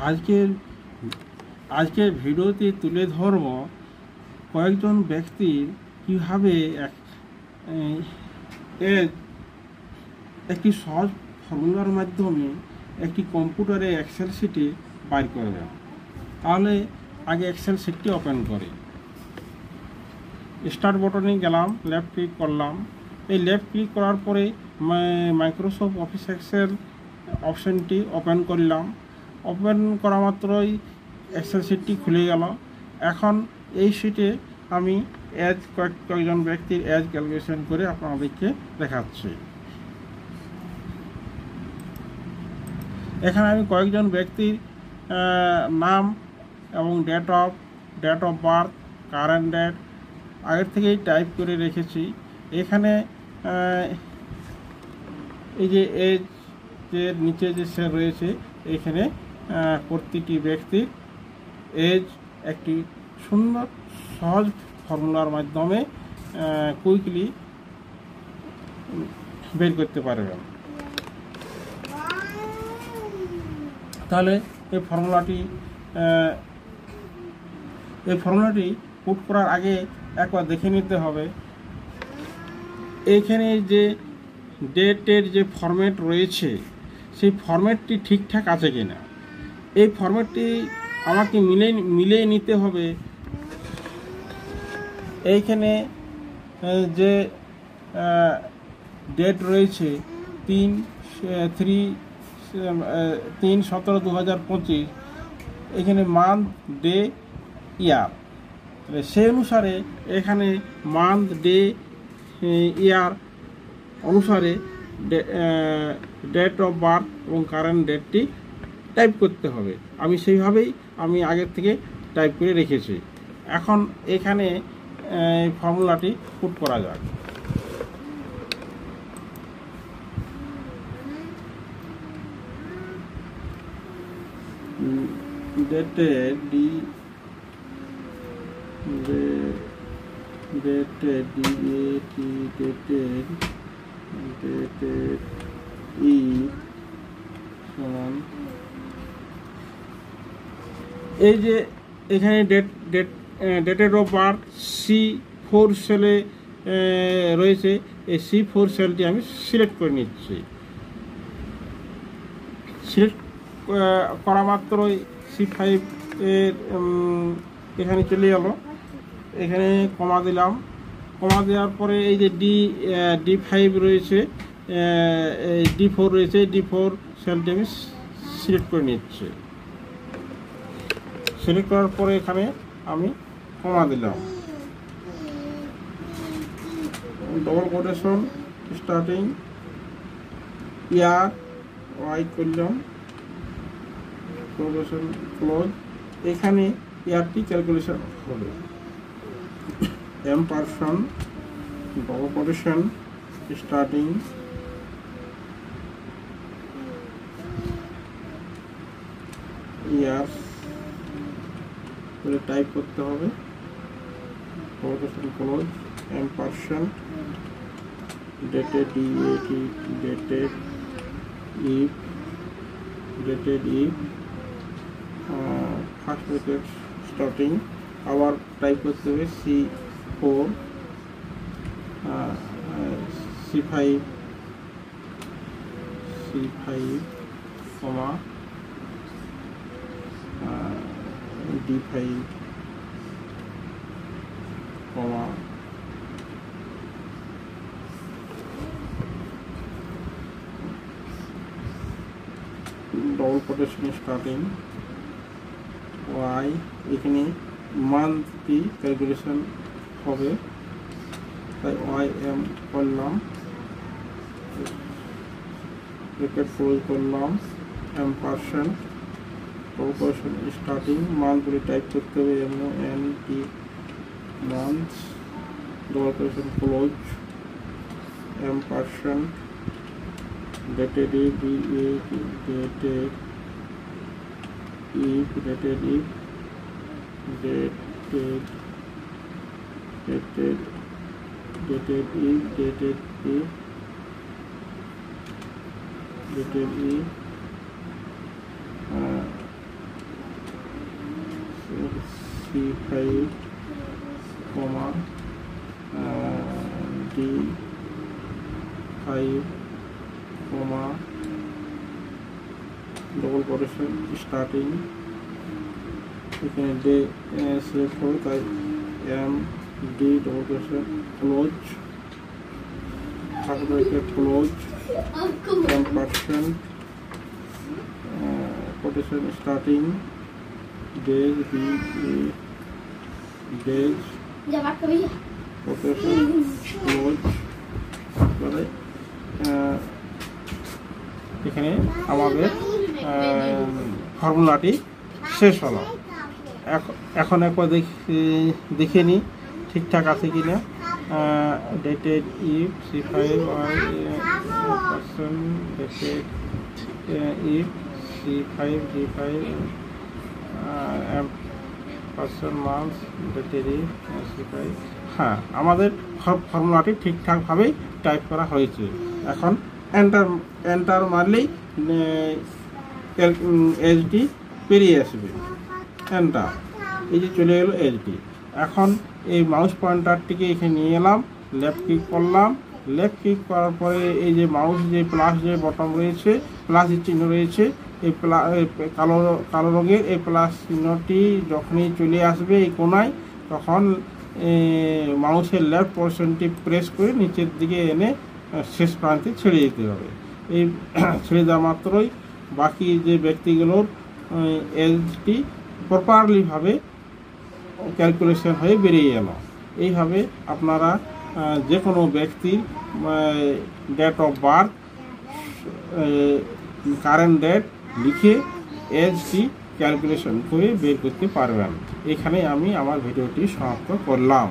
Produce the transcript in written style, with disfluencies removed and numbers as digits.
আজকের আজকের ভিডিওতে তুলে ধরব কয়েকজন ব্যক্তির কীভাবে একটি সহজ ফর্মুলার মাধ্যমে একটি কম্পিউটারে এক্সেল শিটে বাইর করবেন। তাহলে আগে এক্সেল শিটটি ওপেন করি। স্টার্ট বাটনে গেলাম, লেফট ক্লিক করলাম। এই লেফট ক্লিক করার পরে মাইক্রোসফট অফিস এক্সেল অপশানটি ওপেন করলাম। ওপেন করা মাত্রই এক্সেল শিটটি খুলে গেল। এখন এই শিটে আমি কয়েকজন ব্যক্তির এজ ক্যালকুলেশন করে আপনাদেরকে দেখাচ্ছি। এখানে আমি কয়েকজন ব্যক্তির নাম এবং date of birth, current date আগের থেকেই টাইপ করে রেখেছি। এখানে এই যে এজের নিচে যে সেল রয়েছে, এখানে প্রতিটি ব্যক্তির এজ একটি সুন্দর সহজ ফর্মুলার মাধ্যমে কুইকলি বের করতে পারবেন। তাহলে এই ফর্মুলাটি পুট করার আগে একবার দেখে নিতে হবে এখানে যে ডেটের যে ফরম্যাট রয়েছে সেই ফরম্যাটটি ঠিকঠাক আছে কিনা। এই ফরম্যাটটি আমাকে মিলিয়ে নিতে হবে। এইখানে যে ডেট রয়েছে 3/17/2025, এখানে মান্থ, ডে, ইয়ার, সেই অনুসারে এখানে মান্থ, ডে, ইয়ার অনুসারে ডেট অফ বার্থ এবং কারেন্ট ডেটটি টাইপ করতে হবে। আমি সেইভাবেই আগের থেকে টাইপ করে রেখেছি। এখন এখানে ফর্মুলাটি পুট করা যাক। ডেটেড ই সমান এই যে এখানে ডেটেড অফ বার্থ C4 সেলে রয়েছে। এই C4 সেলটি আমি সিলেক্ট করে নিচ্ছি। সিলেক্ট করা মাত্রই C5 এর এখানে চলে গেল। এখানে কমা দিলাম। কমা দেওয়ার পরে এই যে D5 রয়েছে, D4 রয়েছে, D4 সেলটি আমি সিলেক্ট করে নিচ্ছি। সিলেক্ট করার পরে এখানে আমি কমা দিলাম। Double quotation starting year Y করলাম, কোটেশন ক্লোজ। এখানে ইয়ারটি ক্যালকুলেশন হবে। M% double quotation starting year করে টাইপ করতে হবে। Quotation close. M% dated if first bracket starting আবার টাইপ করতে হবে C4 C5 comma D5 comma double quotation starting Y. এখানে মান্থটি ক্যালকুলেশন হবে, তাই ওয়াই এম করলাম, ব্র্যাকেট ক্লোজ করলাম। M% ডবল কোটেশন স্টার্টিং মান্থগুলি টাইপ করতে হবে। MONT month double quotation close. M% dated if dated if dated if dated dated dated if dated if dated if C5, D5, double quotation starting এখানে day select হবে, তাই MD double quotation close, close 1%, quotation starting days, days quotation close, এখানে আমাদের ফর্মুলাটি শেষ হলো। এখন একবার দেখে নিই ঠিকঠাক আছে কি না। Dated if C5 person, dated if C5 G5 person month, dated if C5। হ্যাঁ, আমাদের ফর্মুলাটি ঠিকঠাকভাবেই টাইপ করা হয়েছে। এখন এন্টার মারলেই এইচডি পেরিয়ে আসবে। এন্টার, এই যে চলে গেল এইচডি। এখন এই মাউস পয়েন্টারটিকে এখানে নিয়ে এলাম, লেফট ক্লিক করলাম। লেফট ক্লিক করার পরে এই যে মাউস যে প্লাস যে বটন রয়েছে, প্লাসের চিহ্ন রয়েছে, এই কালো রঙের এই প্লাস চিহ্নটি যখনই চলে আসবে এই কোনায়, তখন মাউসের লেফট পোর্শনটি প্রেস করে নিচের দিকে এনে শেষ প্রান্তে ছেড়ে দিতে হবে। এই ছেড়ে দেওয়া মাত্রই বাকি যে ব্যক্তিগুলোর এজটি প্রপারলিভাবে ক্যালকুলেশন হয়ে বেরিয়ে এলো। এইভাবে আপনারা যে কোনো ব্যক্তির date of birth, current date লিখে এজটি ক্যালকুলেশন করে বের করতে পারবেন। এখানে আমি আমার ভিডিওটি সমাপ্ত করলাম।